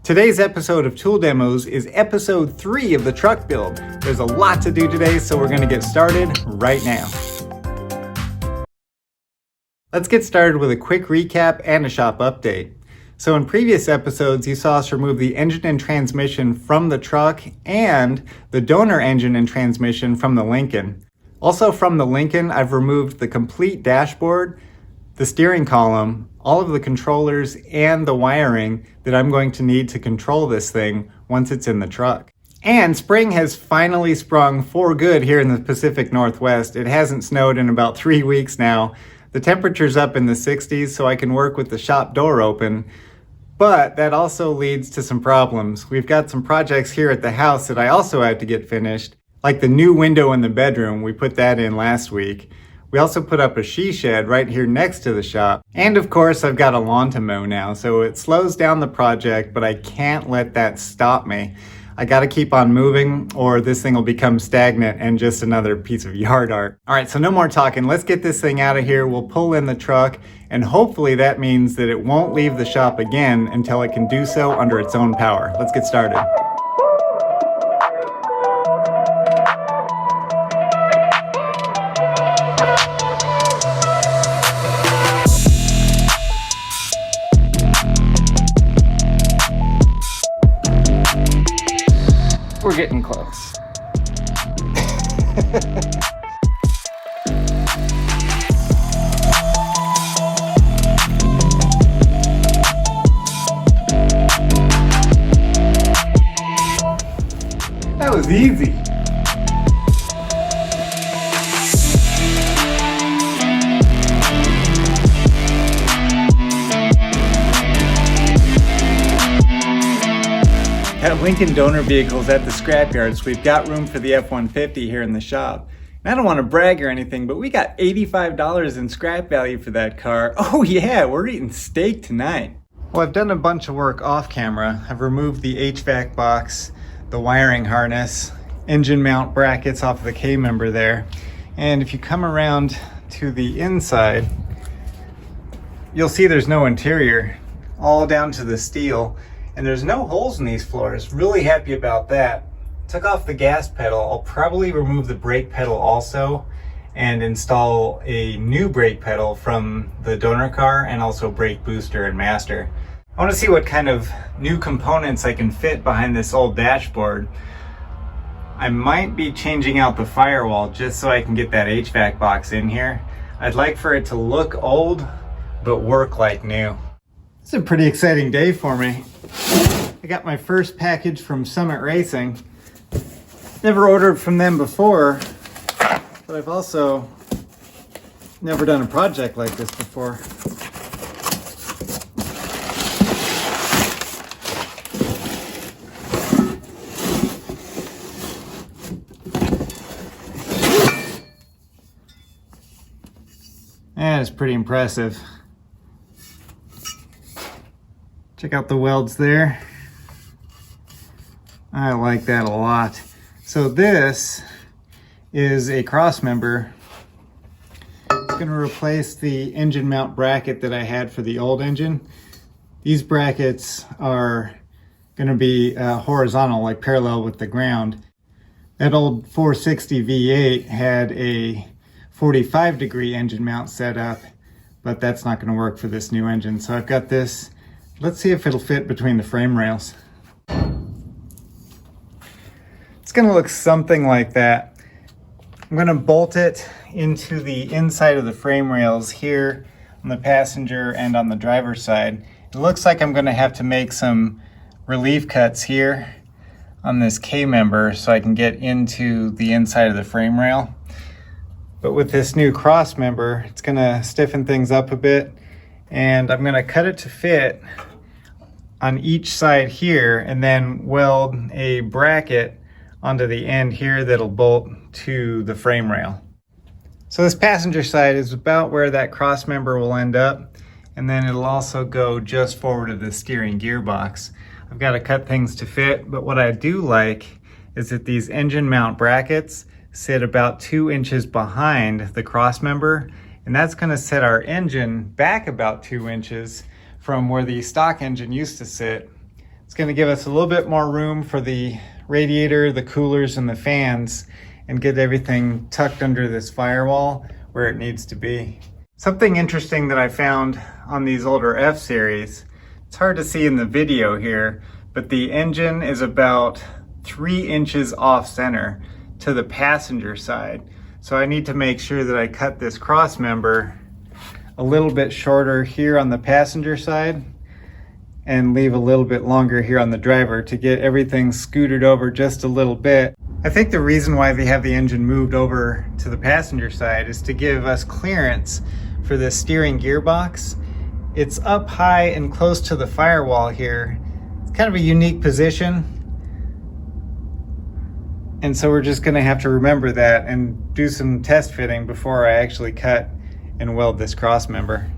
Today's episode of Tool Demos is episode 3 of the truck build. There's a lot to do today, so we're gonna get started right now. Let's get started with a quick recap and a shop update. So in previous episodes, you saw us remove the engine and transmission from the truck and the donor engine and transmission from the Lincoln. Also from the Lincoln, I've removed the complete dashboard, the steering column, all of the controllers, and the wiring that I'm going to need to control this thing once it's in the truck. And spring has finally sprung for good here in the Pacific Northwest. It hasn't snowed in about 3 weeks now. The temperature's up in the 60s, so I can work with the shop door open. But that also leads to some problems. We've got some projects here at the house that I also had to get finished, like the new window in the bedroom. We put that in last week. We also put up a she shed right here next to the shop. And of course, I've got a lawn to mow now, so it slows down the project, but I can't let that stop me. I gotta keep on moving or this thing will become stagnant and just another piece of yard art. All right, so no more talking. Let's get this thing out of here. We'll pull in the truck, and hopefully that means that it won't leave the shop again until it can do so under its own power. Let's get started. We're getting close. That was easy. That Lincoln donor vehicle's at the scrapyard, so we've got room for the F-150 here in the shop. And I don't want to brag or anything, but we got $85 in scrap value for that car. Oh yeah, we're eating steak tonight. Well, I've done a bunch of work off camera. I've removed the HVAC box, the wiring harness, engine mount brackets off of the K-member there. And if you come around to the inside, you'll see there's no interior, all down to the steel. And there's no holes in these floors. Really happy about that. Took off the gas pedal. I'll probably remove the brake pedal also and install a new brake pedal from the donor car and also brake booster and master. I want to see what kind of new components I can fit behind this old dashboard. I might be changing out the firewall just so I can get that HVAC box in here. I'd like for it to look old but work like new. It's a pretty exciting day for me. I got my first package from Summit Racing. Never ordered from them before, but I've also never done a project like this before. That is pretty impressive. Check out the welds there. I like that a lot. So this is a cross member. It's going to replace the engine mount bracket that I had for the old engine. These brackets are going to be horizontal, like parallel with the ground. That old 460 V8 had a 45-degree engine mount set up, but that's not going to work for this new engine. So I've got this. Let's see if it'll fit between the frame rails. It's going to look something like that. I'm going to bolt it into the inside of the frame rails here on the passenger and on the driver's side. It looks like I'm going to have to make some relief cuts here on this K-member so I can get into the inside of the frame rail. But with this new cross member, it's going to stiffen things up a bit, and I'm going to cut it to fit on each side here and then weld a bracket onto the end here that'll bolt to the frame rail. So this passenger side is about where that cross member will end up, and then it'll also go just forward of the steering gearbox. I've got to cut things to fit, but what I do like is that these engine mount brackets sit about 2 inches behind the cross member, and that's going to set our engine back about 2 inches from where the stock engine used to sit. It's going to give us a little bit more room for the radiator, the coolers, and the fans, and get everything tucked under this firewall where it needs to be. Something interesting that I found on these older F-Series, it's hard to see in the video here, but the engine is about 3 inches off center to the passenger side. So I need to make sure that I cut this cross member a little bit shorter here on the passenger side and leave a little bit longer here on the driver to get everything scooted over just a little bit. I think the reason why they have the engine moved over to the passenger side is to give us clearance for the steering gearbox. It's up high and close to the firewall here. It's kind of a unique position. And so we're just gonna have to remember that and do some test fitting before I actually cut and weld this cross member.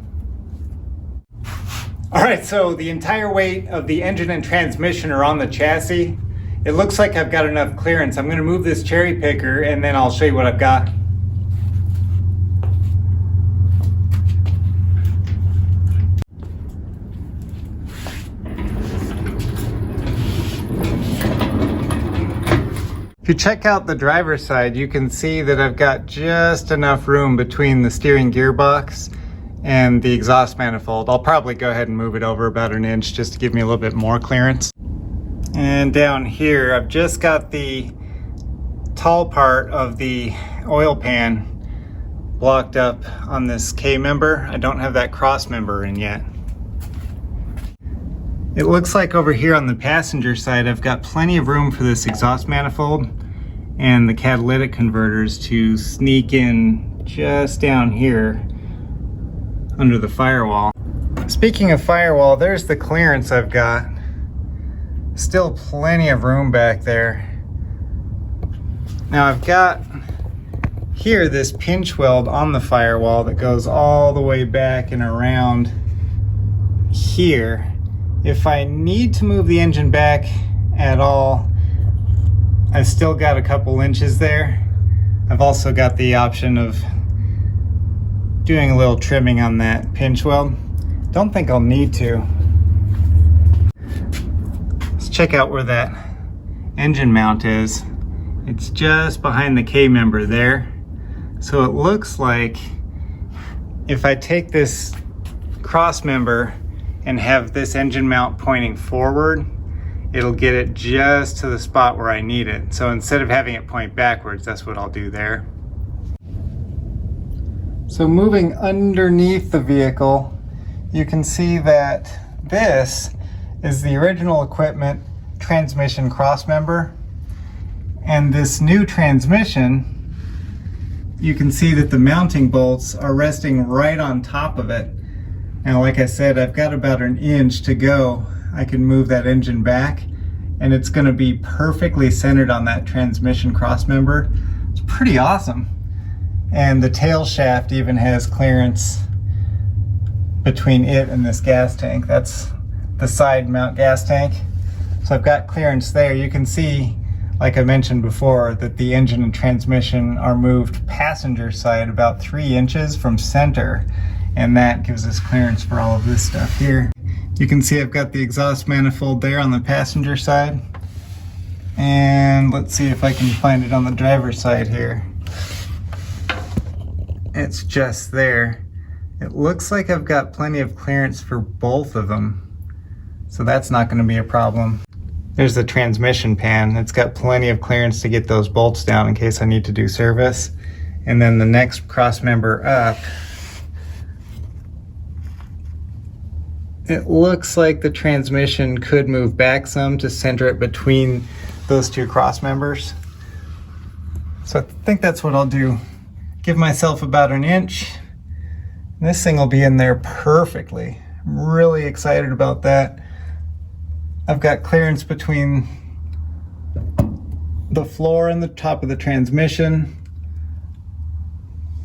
All right, so the entire weight of the engine and transmission are on the chassis. It looks like I've got enough clearance. I'm gonna move this cherry picker and then I'll show you what I've got. If you check out the driver's side, you can see that I've got just enough room between the steering gearbox and the exhaust manifold. I'll probably go ahead and move it over about an inch just to give me a little bit more clearance. And down here, I've just got the tall part of the oil pan blocked up on this K-member. I don't have that cross member in yet. It looks like over here on the passenger side, I've got plenty of room for this exhaust manifold and the catalytic converters to sneak in just down here under the firewall. Speaking of firewall, there's the clearance I've got. Still plenty of room back there. Now I've got here this pinch weld on the firewall that goes all the way back and around here. If I need to move the engine back at all, I've still got a couple inches there. I've also got the option of doing a little trimming on that pinch weld. Don't think I'll need to. Let's check out where that engine mount is. It's just behind the K-member there. So it looks like if I take this cross member and have this engine mount pointing forward, it'll get it just to the spot where I need it. So instead of having it point backwards, that's what I'll do there. So moving underneath the vehicle, you can see that this is the original equipment transmission cross member. And this new transmission, you can see that the mounting bolts are resting right on top of it. Now, like I said, I've got about an inch to go. I can move that engine back and it's gonna be perfectly centered on that transmission cross member. It's pretty awesome. And the tail shaft even has clearance between it and this gas tank. That's the side mount gas tank. So I've got clearance there. You can see, like I mentioned before, that the engine and transmission are moved passenger side about 3 inches from center. And that gives us clearance for all of this stuff here. You can see I've got the exhaust manifold there on the passenger side. And let's see if I can find it on the driver's side here. It's just there. It looks like I've got plenty of clearance for both of them. So that's not going to be a problem. There's the transmission pan. It's got plenty of clearance to get those bolts down in case I need to do service. And then the next cross member up, it looks like the transmission could move back some to center it between those two cross members. So I think that's what I'll do. Give myself about an inch. And this thing will be in there perfectly. I'm really excited about that. I've got clearance between the floor and the top of the transmission.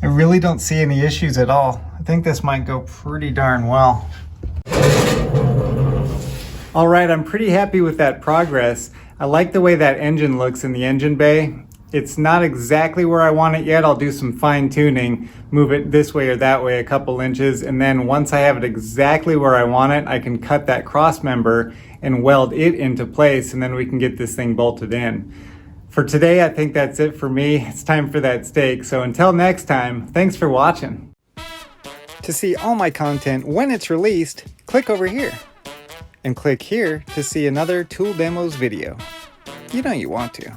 I really don't see any issues at all. I think this might go pretty darn well. All right, I'm pretty happy with that progress. I like the way that engine looks in the engine bay. It's not exactly where I want it yet. I'll do some fine tuning, move it this way or that way a couple inches, and then once I have it exactly where I want it, I can cut that cross member and weld it into place, and then we can get this thing bolted in. For today, I think that's it for me. It's time for that steak. So until next time, thanks for watching. To see all my content when it's released, click over here. And click here to see another Tool Demos video. You know you want to.